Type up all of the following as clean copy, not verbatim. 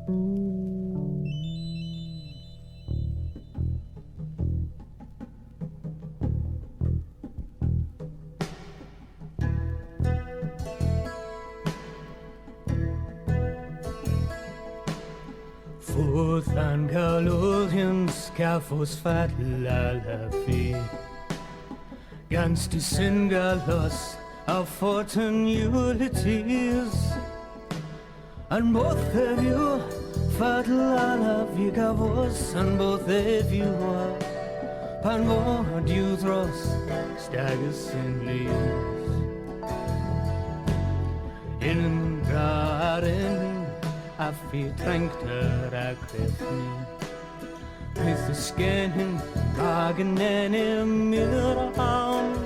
Forth and Gowlwrians Scafos fat la fi Gans to Singalos Our fortune utilities And both of you fat la fi Gavos and both of you are Pan vård jutros Staggers in leaves In garden I feel trängter I kräft me With the skin Magen i myran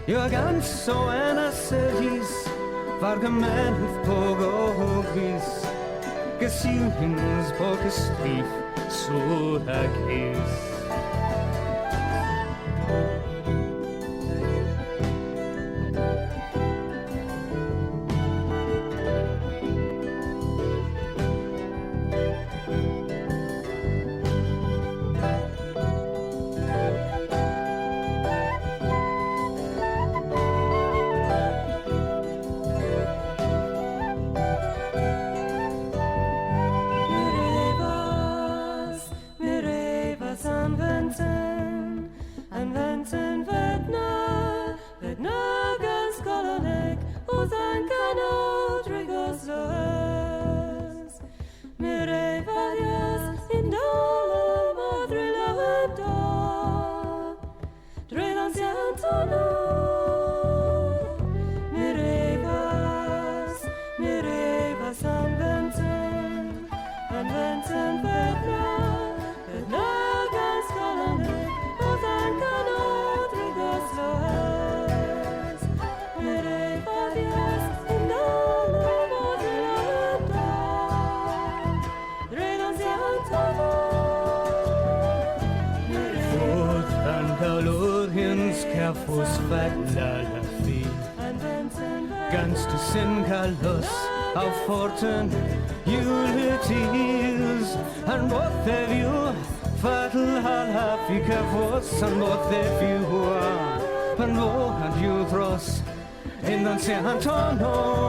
Jag gans så ena sedis Vargamän på gåvis Gesynings på gestrif Så dagis Scafos fat la fi Gans to Singalos Our fortune utilities And both of you fat la fi Scafos and both of you are Pan vård jutros In den Antonio